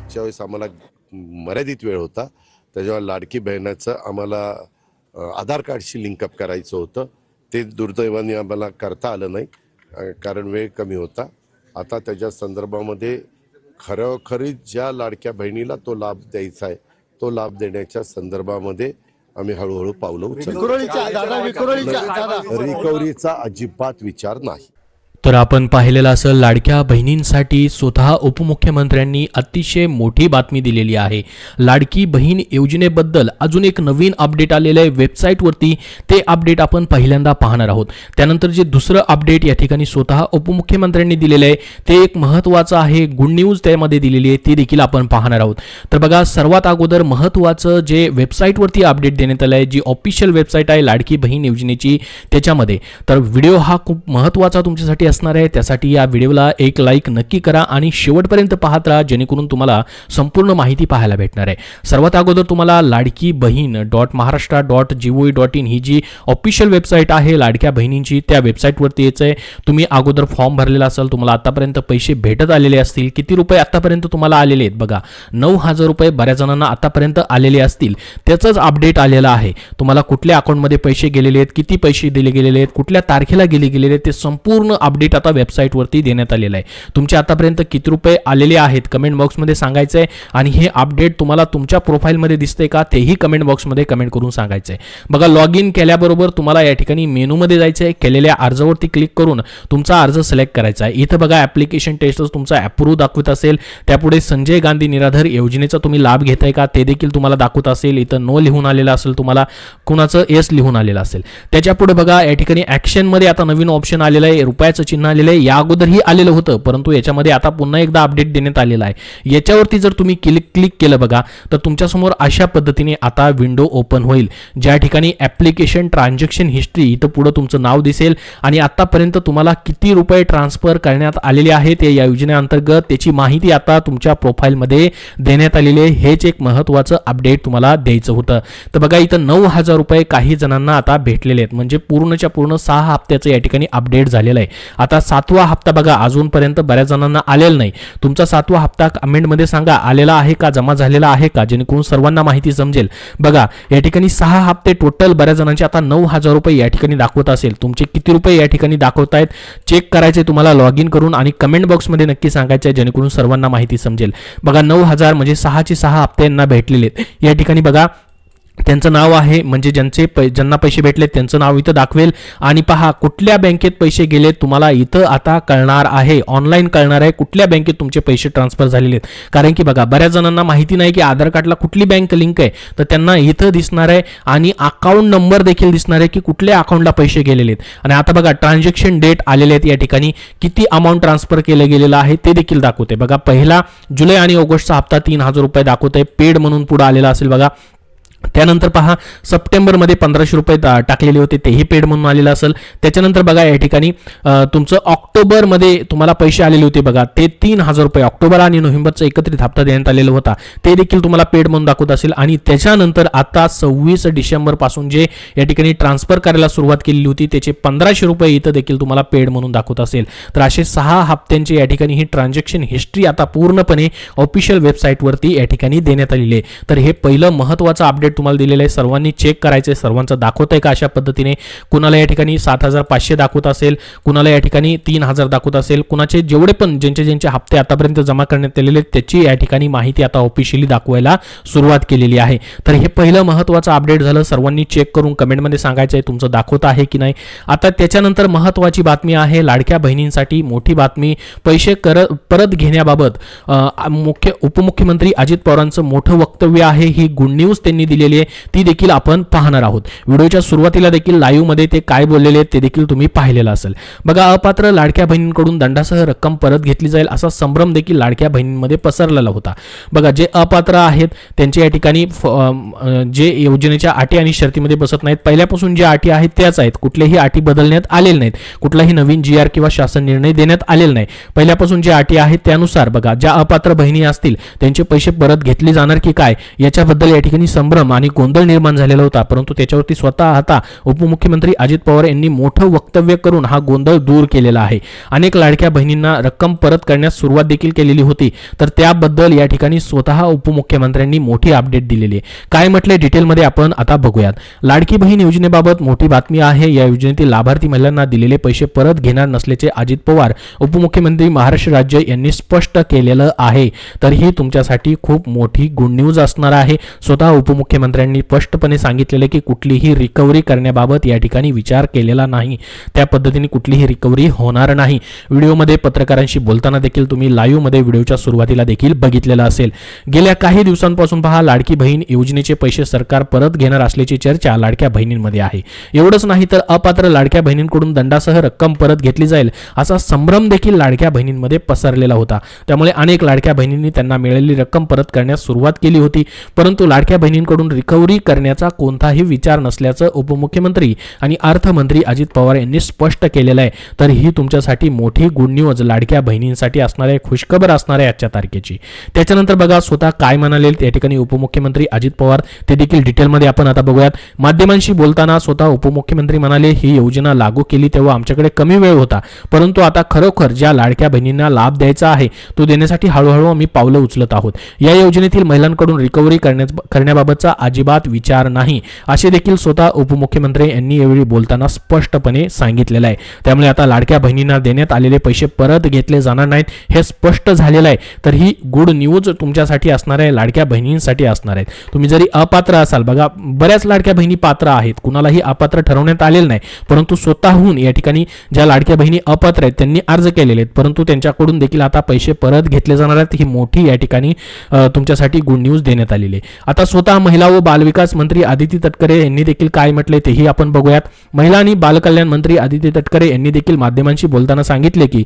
मागच्या वेळेस आम्हाला मर्यादित वेळ होता, त्याच्यावर लाडकी बहिणाचं आम्हाला आधार कार्डशी लिंकअप करायचं होतं. ते दुर्दैवाने आम्हाला करता आलं नाही, कारण वेळ कमी होता. आता त्याच्या संदर्भामध्ये खरोखरी ज्या लाडक्या बहिणीला तो लाभ द्यायचा आहे तो लाभ देण्याच्या संदर्भामध्ये आम्ही हळूहळू पावलं उचलतो. रिकव्हरीचा अजिबात विचार नाही. तर आपण पाहिलेलं असेल, लाडक्या बहिणींसाठी स्वतः उपमुख्यमंत्र्यांनी अतिशय मोठी बातमी दिलेली आहे. लाडकी बहीण योजनेबद्दल अजून एक नवीन अपडेट आलेलं आहे वेबसाईटवरती. ते अपडेट आपण पहिल्यांदा पाहणार आहोत. त्यानंतर जे दुसरं अपडेट या ठिकाणी स्वतः उपमुख्यमंत्र्यांनी दिलेलं आहे ते एक महत्त्वाचं आहे, गुड न्यूज त्यामध्ये दिलेली आहे, ती देखील आपण पाहणार आहोत. तर बघा, सर्वात अगोदर महत्त्वाचं जे वेबसाईटवरती अपडेट देण्यात आलं आहे, जी ऑफिशियल वेबसाईट आहे लाडकी बहीण योजनेची, त्याच्यामध्ये तर व्हिडिओ हा खूप महत्त्वाचा तुमच्यासाठी असणार आहे. त्यासाठी या व्हिडिओला एक लाईक नक्की करा आणि शेवटपर्यंत पाहत राहा, जेणेकरून तुम्हाला संपूर्ण माहिती पाहायला भेटणार आहे. सर्वात अगोदर तुम्हाला लाडकी बहीण .महाराष्ट्र.gov.in ही जी ऑफिशियल वेबसाईट आहे लाडक्या बहिणींची, त्या वेबसाईटवरती यायचं आहे. तुम्ही अगोदर फॉर्म भरलेला असाल, तुम्हाला आतापर्यंत पैसे भेटत आलेले असतील. किती रुपये आतापर्यंत तुम्हाला आलेले आहेत बघा, 9,000 रुपये बऱ्याच जणांना आतापर्यंत आलेले असतील. त्याचंच अपडेट आलेलं आहे. तुम्हाला कुठल्या अकाउंटमध्ये पैसे गेलेले आहेत, किती पैसे दिले गेलेले आहेत, कुठल्या तारखेला गेलेले आहेत, ते संपूर्ण अपडेट आता वेबसाईटवरती देण्यात आलेलं आहे. तुमच्या आतापर्यंत किती रुपये आलेले आहेत कमेंट बॉक्समध्ये सांगायचं आहे. आणि हे अपडेट तुम्हाला तुमच्या प्रोफाईलमध्ये दिसतंय का तेही कमेंट बॉक्समध्ये कमेंट करून सांगायचं आहे. बघा, लॉग इन केल्याबरोबर तुम्हाला या ठिकाणी मेनूमध्ये जायचं आहे. केलेल्या अर्जावरती क्लिक करून तुमचा अर्ज सिलेक्ट करायचा आहे. इथं बघा, ॲप्लिकेशन टेस्टच तुमचा अप्रूव्ह दाखवत असेल. त्यापुढे संजय गांधी निराधार योजनेचा तुम्ही लाभ घेताय का ते देखील तुम्हाला दाखवत असेल. इथं नो लिहून आलेलं असेल, तुम्हाला कुणाचं येस लिहून आलेलं असेल. त्याच्यापुढे बघा, या ठिकाणी ॲक्शनमध्ये आता नवीन ऑप्शन आलेलं आहे, रुपयाचं चिन्ह आलेलं आहे. या अगोदरही आलेलं होतं, परंतु याच्यामध्ये आता पुन्हा एकदा अपडेट देण्यात आलेला आहे. याच्यावरती जर तुम्ही क्लिक केलं बघा, तर तुमच्यासमोर अशा पद्धतीने आता विंडो ओपन होईल, ज्या ठिकाणी ॲप्लिकेशन ट्रान्झॅक्शन हिस्ट्री इथं पुढे तुमचं नाव दिसेल आणि आतापर्यंत तुम्हाला किती रुपये ट्रान्सफर करण्यात आलेले आहेत या योजनेअंतर्गत त्याची माहिती आता तुमच्या प्रोफाईलमध्ये देण्यात आलेली आहे. हेच एक महत्त्वाचं अपडेट तुम्हाला द्यायचं होतं. तर बघा, इथं 9,000 रुपये काही जणांना आता भेटलेले आहेत, म्हणजे पूर्णच्या पूर्ण 6 हप्त्याचं या ठिकाणी अपडेट झालेलं आहे. आता 7वा हप्ता बघा, अजूनपर्यंत बऱ्याच जणांना आलेला नाही. तुमचा 7वा हप्ता कमेंटमध्ये सांगा, आलेला आहे का, जमा झालेला आहे का, जेणेकरून सर्वांना माहिती समजेल. बघा, या ठिकाणी 6 हप्ते टोटल बऱ्याच जणांचे आता 9,000 रुपये या ठिकाणी दाखवत असेल. तुमचे किती रुपये या ठिकाणी दाखवत आहेत चेक करायचे तुम्हाला लॉग इन करून आणि कमेंट बॉक्समध्ये नक्की सांगायचं आहे, जेणेकरून सर्वांना माहिती समजेल. बघा, 9,000 म्हणजे 6चे 6 हप्ते यांना भेटलेले आहेत. या ठिकाणी बघा, त्यांचं नाव आहे, म्हणजे ज्यांना पैसे भेटले त्यांचं नाव इथं दाखवेल. आणि पहा, कुठल्या बँकेत पैसे गेले तुम्हाला इथं आता कळणार आहे, ऑनलाईन कळणार आहे कुठल्या बँकेत तुमचे पैसे ट्रान्सफर झालेले आहेत. कारण की बघा, बऱ्याच जणांना माहिती नाही की आधार कार्डला कुठली बँक लिंक आहे, तर त्यांना इथं दिसणार आहे आणि अकाउंट नंबर देखील दिसणार आहे की कुठल्या अकाउंटला पैसे गेलेले आहेत. आणि आता बघा, ट्रान्झॅक्शन डेट आलेले आहेत, या ठिकाणी किती अमाऊंट ट्रान्सफर केलं गेलेलं आहे ते देखील दाखवते. बघा, पहिला जुलै आणि ऑगस्टचा हप्ता 3,000 रुपये दाखवत आहे, पेड म्हणून पुढे आलेला असेल बघा. त्यानंतर पहा, सप्टेंबरमध्ये 1,500 रुपये टाकलेले होते, तेही पेड म्हणून आलेलं असेल. त्याच्यानंतर बघा, या ठिकाणी तुमचं ऑक्टोबरमध्ये तुम्हाला पैसे आलेले होते बघा, ते 3,000 रुपये ऑक्टोबर आणि नोव्हेंबरचा एकत्रित हप्ता देण्यात आलेला होता, ते देखील तुम्हाला पेड म्हणून दाखवत असेल. आणि त्याच्यानंतर आता 26 डिसेंबर पासून जे या ठिकाणी ट्रान्सफर करायला सुरुवात केलेली होती त्याचे 1,500 रुपये इथं देखील तुम्हाला पेड म्हणून दाखवत असेल. तर असे 6 हप्त्यांचे या ठिकाणी ही ट्रान्झॅक्शन हिस्ट्री आता पूर्णपणे ऑफिशियल वेबसाईटवरती या ठिकाणी देण्यात आलेली आहे. तर हे पहिलं महत्त्वाचं अपडेट तुम्हाला दिलेलं आहे. सर्वांनी चेक करायचं आहे, सर्वांचं दाखवत आहे का अशा पद्धतीने. कुणाला या ठिकाणी 7,500 दाखवत असेल, कुणाला या ठिकाणी 3,000 दाखवत असेल, कुणाचे जेवढे पण ज्यांचे हप्ते आतापर्यंत जमा करण्यात आलेले त्याची या ठिकाणी माहिती आता ऑफिशियली दाखवायला सुरुवात केलेली आहे. तर हे पहिलं महत्त्वाचं अपडेट झालं. सर्वांनी चेक करून कमेंटमध्ये सांगायचं आहे तुमचं दाखवत आहे की नाही. आता त्याच्यानंतर महत्त्वाची बातमी आहे लाडक्या बहिणींसाठी, मोठी बातमी. पैसे परत घेण्याबाबत उपमुख्यमंत्री अजित पवारांचं मोठं वक्तव्य आहे. ही गुड न्यूज त्यांनी दिलेली आहे, ती देखील आपण पाहणार आहोत. व्हिडिओच्या सुरुवातीला देखील लाईव्ह मध्ये ते काय बोललेले ते देखील तुम्ही पाहिलेलं असेल. बघा, अपात्र लाडक्या बहिणींकडून दंडासह रक्कम परत घेतली जाईल असा संभ्रम देखील लाडक्या बहिणींमध्ये पसरलेला होता. बघा, जे अपात्र आहेत त्यांच्या या ठिकाणी जे योजनेच्या अटी आणि शर्तीमध्ये बसत नाहीत, पहिल्यापासून ज्या अटी आहेत त्याच आहेत, कुठल्याही अटी बदलण्यात आलेल्या नाहीत, कुठलाही नवीन GR किंवा शासन निर्णय देण्यात आलेला नाही. पहिल्यापासून ज्या अटी आहेत त्यानुसार बघा, ज्या अपात्र बहिणी असतील त्यांचे पैसे परत घेतले जाणार की काय याच्याबद्दल या ठिकाणी संभ्रम संभ्रम आणि गोंधळ निर्माण झालेला होता, परंतु त्याच्यावरती स्वतः आता उपमुख्यमंत्री अजित पवार यांनी मोठं वक्तव्य करून हा गोंधळ दूर केलेला आहे. अनेक लाडक्या बहिणींना रक्कम परत करण्यास सुरुवात देखील केलेली होती, तर त्याबद्दल या ठिकाणी स्वतः उपमुख्यमंत्र्यांनी मोठी अपडेट दिलेली आहे. काय म्हटले डिटेलमध्ये आपण आता बघूयात. लाडकी बहीण योजनेबाबत मोठी बातमी आहे. या योजनेतील लाभार्थी महिलांना दिलेले पैसे परत घेणार नसल्याचे अजित पवार उपमुख्यमंत्री महाराष्ट्र राज्य यांनी स्पष्ट केलेलं आहे. तर ही तुमच्यासाठी खूप मोठी गुड न्यूज असणार आहे. स्वतः उपमुख्यमंत्र्यांनी स्पष्टपणे सांगितलेले की कुठलीही रिकव्हरी करण्याबाबत या ठिकाणी विचार केलेला नाही. त्या पद्धतीने कुठलीही रिकव्हरी होणार नाही. व्हिडिओमध्ये पत्रकारांशी बोलताना देखील तुम्ही लाईव्ह मध्ये व्हिडिओच्या सुरुवातीला देखील बघितलेलं असेल. गेल्या काही दिवसांपासून पहा लाडकी बहीण योजनेचे पैसे सरकार परत घेणार असल्याची चर्चा लाडक्या बहिणींमध्ये आहे. एवढंच नाही तर अपात्र लाडक्या बहिणींकडून दंडासह रक्कम परत घेतली जाईल असा संभ्रम देखील लाडक्या बहिणींमध्ये पसरलेला होता. त्यामुळे अनेक लाडक्या बहिणींनी त्यांना मिळालेली रक्कम परत करण्यास सुरुवात केली होती, परंतु लाडक्या बहिणींकडून रिकव्हरी करण्याचा कोणताही विचार नसल्याचं उपमुख्यमंत्री आणि अर्थमंत्री अजित पवार यांनी स्पष्ट केलेलं आहे. तर ही तुमच्यासाठी मोठी गुड न्यूज लाडक्या बहिणींसाठी असणार आहे, खुशखबर असणार आहे आजच्या तारखेची. त्याच्यानंतर बघा स्वतः काय म्हणाले त्या ठिकाणी उपमुख्यमंत्री अजित पवार, ते देखील डिटेलमध्ये आपण आता बघूयात. माध्यमांशी बोलताना स्वतः उपमुख्यमंत्री म्हणाले, ही योजना लागू केली तेव्हा आमच्याकडे कमी वेळ होता, परंतु आता खरोखर ज्या लाडक्या बहिणींना लाभ द्यायचा आहे तो देण्यासाठी हळूहळू आम्ही पावलं उचलत आहोत. या योजनेतील महिलांकडून रिकव्हरी करण्याबाबतचा अजिबात विचार नाही, असे देखील स्वतः उपमुख्यमंत्री यांनी यावेळी बोलताना स्पष्टपणे सांगितलेलं आहे. त्यामुळे आता लाडक्या बहिणींना देण्यात आलेले पैसे परत घेतले जाणार नाहीत हे स्पष्ट झालेलं आहे. तर ही गुड न्यूज तुमच्यासाठी असणार आहे, लाडक्या बहिणींसाठी असणार आहे. तुम्ही जरी अपात्र असाल, बघा बऱ्याच लाडक्या बहिणी पात्र आहेत, कुणालाही अपात्र ठरवण्यात आलेलं नाही, परंतु स्वतःहून या ठिकाणी ज्या लाडक्या बहिणी अपात्र आहेत त्यांनी अर्ज केलेले आहेत, परंतु त्यांच्याकडून देखील आता पैसे परत घेतले जाणार आहेत. ही मोठी या ठिकाणी तुमच्यासाठी गुड न्यूज देण्यात आलेली आहे. आता स्वतः महिला व बालविकास मंत्री आदिती तटकरे यांनी देखील काय म्हटले तेही आपण बघूयात. महिला आणि बालकल्याण मंत्री आदिती तटकरे यांनी देखील माध्यमांशी बोलताना सांगितले की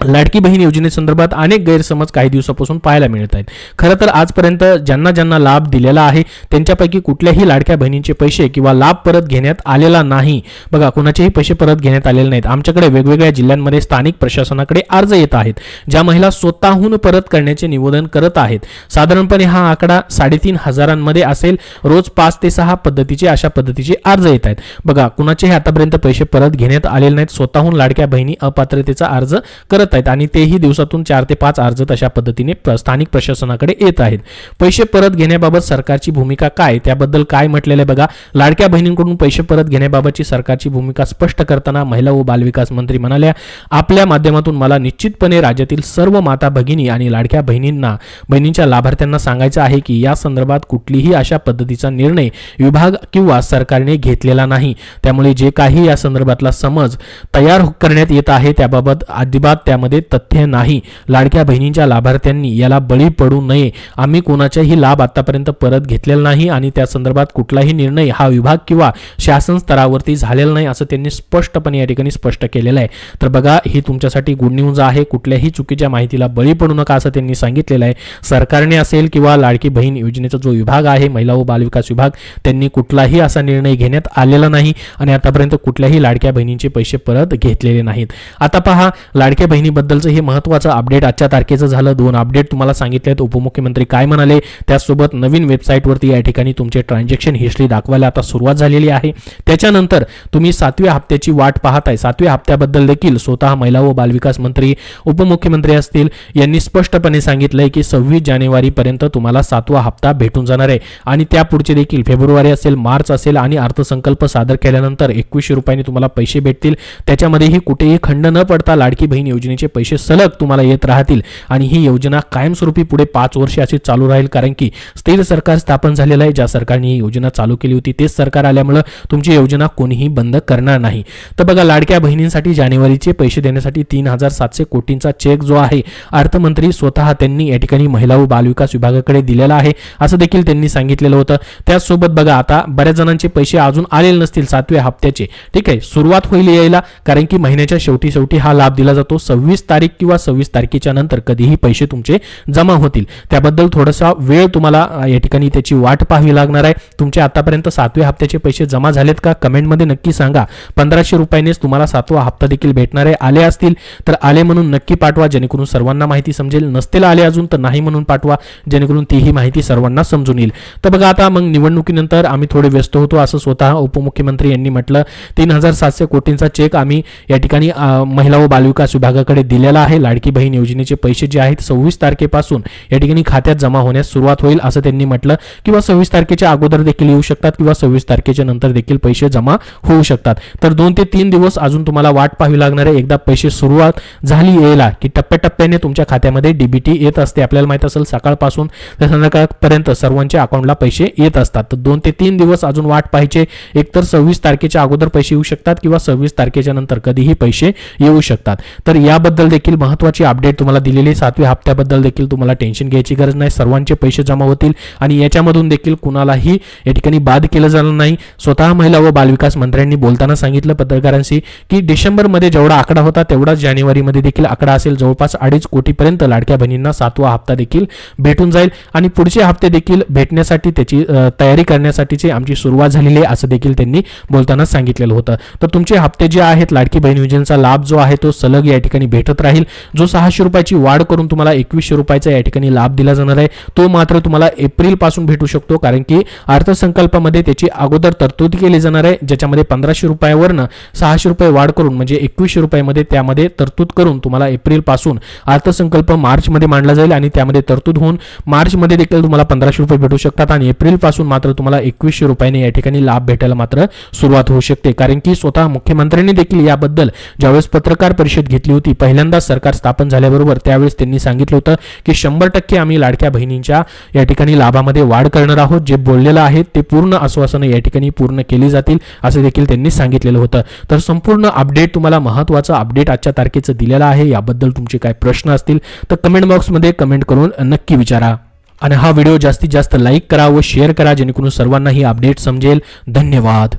लाडकी बहीण योजनेसंदर्भात अनेक गैरसमज काही दिवसापासून पाहायला मिळत आहेत. खरं तर आजपर्यंत ज्यांना लाभ दिलेला आहे त्यांच्यापैकी कुठल्याही लाडक्या बहिणींचे पैसे किंवा लाभ परत घेण्यात आलेला नाही. बघा कुणाचेही पैसे परत घेण्यात आलेले नाहीत. आमच्याकडे वेगवेगळ्या जिल्ह्यांमध्ये स्थानिक प्रशासनाकडे अर्ज येत आहेत, ज्या महिला स्वतःहून परत करण्याचे निवेदन करत आहेत. साधारणपणे हा आकडा 3,500 असेल. रोज 5 ते 6 पद्धतीचे अशा पद्धतीचे अर्ज येत आहेत. बघा कुणाचेही आतापर्यंत पैसे परत घेण्यात आलेले नाहीत. स्वतःहून लाडक्या बहिणी अपात्रतेचा अर्ज करत आहेत आणि तेही दिवसातून 4 ते 5 अर्ज तशा पद्धतीने स्थानिक प्रशासनाकडे येत आहेत. पैसे परत घेण्याबाबत सरकारची भूमिका काय त्याबद्दल काय म्हटलेलं आहे बघा. लाडक्या बहिणींकडून पैसे परत घेण्याबाबतची सरकारची भूमिका स्पष्ट करताना महिला व बालविकास मंत्री म्हणाल्या, आपल्या माध्यमातून मला निश्चितपणे राज्यातील सर्व माता भगिनी आणि लाडक्या बहिणींच्या लाभार्थ्यांना सांगायचं आहे की या संदर्भात कुठलीही अशा पद्धतीचा निर्णय विभाग किंवा सरकारने घेतलेला नाही. त्यामुळे जे काही या संदर्भातला समज तयार करण्यात येत आहे त्याबाबत अजिबात मध्ये तथ्य नाही. लाडक्या बहिणींच्या लाभार्थ्यांनी याला बळी पडू नये. आम्ही कोणाचाही लाभ आतापर्यंत परत घेतलेला नाही आणि त्या संदर्भात कुठलाही निर्णय हा विभाग किंवा शासन स्तरावरती झालेला नाही असं त्यांनी स्पष्टपणे या ठिकाणी स्पष्ट केलेलं आहे. तर बघा ही तुमच्यासाठी गुड न्यूज आहे. कुठल्याही चुकीच्या माहितीला बळी पडू नका असं त्यांनी सांगितलेलं आहे. सरकारने असेल किंवा लाडकी बहीण योजनेचा जो विभाग आहे महिला व बालविकास विभाग त्यांनी कुठलाही असा निर्णय घेण्यात आलेला नाही आणि आतापर्यंत कुठल्याही लाडक्या बहिणींचे पैसे परत घेतलेले नाहीत. आता पहा लाडक्या बद्दलचं हे महत्त्वाचं अपडेट आजच्या तारखेचं झालं. 2 अपडेट तुम्हाला सांगितले आहेत. उपमुख्यमंत्री काय म्हणाले त्यासोबत नवीन वेबसाईटवरती या ठिकाणी तुमचे ट्रान्झॅक्शन हिस्ट्री दाखवायला आता सुरुवात झालेली आहे. त्याच्यानंतर तुम्ही 7व्या हप्त्याची वाट पाहताय. 7व्या हप्त्याबद्दल देखील स्वतः महिला व बालविकास मंत्री उपमुख्यमंत्री असतील यांनी स्पष्टपणे सांगितलंय की 26 जानेवारी पर्यंत तुम्हाला 7वा हप्ता भेटून जाणार आहे आणि त्यापुढचे देखील फेब्रुवारी असेल, मार्च असेल आणि अर्थसंकल्प सादर केल्यानंतर 2100 रुपयांनी तुम्हाला पैसे भेटतील. त्याच्यामध्येही कुठेही खंड न पडता लाडकी बहीण योजनेचे पैसे सलग तुम्हाला येत राहतील आणि ही योजना कायमस्वरूपी पुढे 5 वर्षे अशी चालू राहील. कारण की स्थिर सरकार स्थापन झालेलं आहे. ज्या सरकारने ही योजना चालू केली होती तेच सरकार आल्यामुळे तुमची योजना कोणीही बंद करणार नाही. तर बघा लाडक्या बहिणींसाठी जानेवारीचे पैसे देण्यासाठी 3,700 कोटींचा चेक जो आहे अर्थमंत्री स्वतः त्यांनी या ठिकाणी महिला व बालविकास विभागाकडे दिलेला आहे असं देखील त्यांनी सांगितलेलं होतं. त्याचसोबत बघा आता बऱ्याच जणांचे पैसे अजून आलेले नसतील 7व्या हप्त्याचे. ठीक आहे, सुरुवात होईल यायला कारण की महिन्याच्या शेवटी हा लाभ दिला जातो. 26 तारीख किंवा 26 तारखेच्या नंतर कधीही पैसे तुमचे जमा होतील. त्याबद्दल थोडासा वेळ तुम्हाला या ठिकाणी त्याची वाट पाहावी लागणार आहे. तुमचे आतापर्यंत 7व्या हप्त्याचे पैसे जमा झालेत का कमेंटमध्ये नक्की सांगा. 1500 रुपयांनीच तुम्हाला 7वा हप्ता देखील भेटणार आहे. आले असतील तर आले म्हणून नक्की पाठवा, जेणेकरून सर्वांना माहिती समजेल. नसतील आले अजून तर नाही म्हणून पाठवा, जेणेकरून तीही माहिती सर्वांना समजून येईल. तर बघा, आता मग निवडणुकीनंतर आम्ही थोडे व्यस्त होतो असं स्वतः उपमुख्यमंत्री यांनी म्हटलं. 3700 कोटींचा चेक आम्ही या ठिकाणी महिला व बालविकास विभागाकडे दिलेला आहे. लाडकी बहीण योजनेचे पैसे जे आहेत 26 तारखेपासून या ठिकाणी खात्यात जमा होण्यास सुरुवात होईल असं त्यांनी म्हटलं, किंवा 26 तारखेच्या अगोदर देखील येऊ शकतात किंवा 26 तारखेच्या नंतर देखील पैसे जमा होऊ शकतात. तर 2 ते 3 दिवस अजून तुम्हाला वाट पाहावी लागणार आहे. एकदा पैसे सुरुवात झाली यायला की टप्प्याटप्प्याने तुमच्या खात्यामध्ये डीबीटी येत असते. आपल्याला माहित असेल सकाळपासून ते संध्याकाळपर्यंत सर्वांच्या अकाउंटला पैसे येत असतात. तर 2 ते 3 दिवस अजून वाट पाहायचे. एकतर 26 तारखेच्या अगोदर पैसे येऊ शकतात किंवा 26 तारखेच्या नंतर कधीही पैसे येऊ शकतात. तर याबद्दल देखील महत्त्वाची अपडेट तुम्हाला दिलेली. 7व्या हप्त्याबद्दल देखील तुम्हाला टेन्शन घ्यायची गरज नाही. सर्वांचे पैसे जमा होतील आणि याच्यामधून देखील कुणालाही या ठिकाणी बाद केलं जाणार नाही. स्वतः महिला व बालविकास मंत्र्यांनी बोलताना सांगितलं पत्रकारांशी की डिसेंबरमध्ये जेवढा आकडा होता तेवढाच जानेवारीमध्ये देखील आकडा असेल. जवळपास 2.5 कोटीपर्यंत लाडक्या बहिणींना 7वा हप्ता देखील भेटून जाईल आणि पुढचे हप्ते देखील भेटण्यासाठी त्याची तयारी करण्यासाठीची आमची सुरुवात झालेली आहे असं देखील त्यांनी बोलताना सांगितलेलं होतं. तर तुमचे हप्ते जे आहेत लाडकी बहीण योजनेचा लाभ जो आहे तो सलग या ठिकाणी भेटत राहील. जो 600 रुपयाची वाढ करून तुम्हाला 2100 रुपयाचा या ठिकाणी लाभ दिला जाणार आहे तो मात्र तुम्हाला एप्रिल पासून भेटू शकतो, कारण की अर्थसंकल्पामध्ये त्याची अगोदर तरतूद केली जाणार आहे, ज्याच्यामध्ये 1500 रुपयावरनं 600 रुपये वाढ करून म्हणजे 2100 रुपयामध्ये त्यामध्ये तरतूद करून तुम्हाला एप्रिल पासून अर्थसंकल्प मार्च मध्ये मांडला जाईल आणि त्यामध्ये तरतूद होऊन मार्च मध्ये देखील तुम्हाला 1500 रुपये भेटू शकतात आणि एप्रिल पासून मात्र तुम्हाला 2100 रुपयाने या ठिकाणी लाभ भेटायला मात्र सुरुवात होऊ शकते. कारण की स्वतः मुख्यमंत्र्यांनी देखील याबद्दल ज्यावेळेस पत्रकार परिषद घेतली होती पहिल्यांदा सरकार स्थापन झाल्याबरोबर त्यावेळेस त्यांनी सांगितलं होतं की 100% आम्ही लाडक्या बहिणींच्या या ठिकाणी लाभामध्ये वाढ करणार आहोत. जे बोललेलं आहे ते पूर्ण आश्वासनं या ठिकाणी पूर्ण केली जातील असं देखील त्यांनी सांगितलेलं होतं. तर संपूर्ण अपडेट तुम्हाला महत्त्वाचा अपडेट आजच्या तारखेचं दिलेलं आहे. याबद्दल तुमचे काय प्रश्न असतील तर कमेंट बॉक्समध्ये कमेंट करून नक्की विचारा आणि हा व्हिडिओ जास्तीत जास्त लाईक करा व शेअर करा, जेणेकरून सर्वांना ही अपडेट समजेल. धन्यवाद.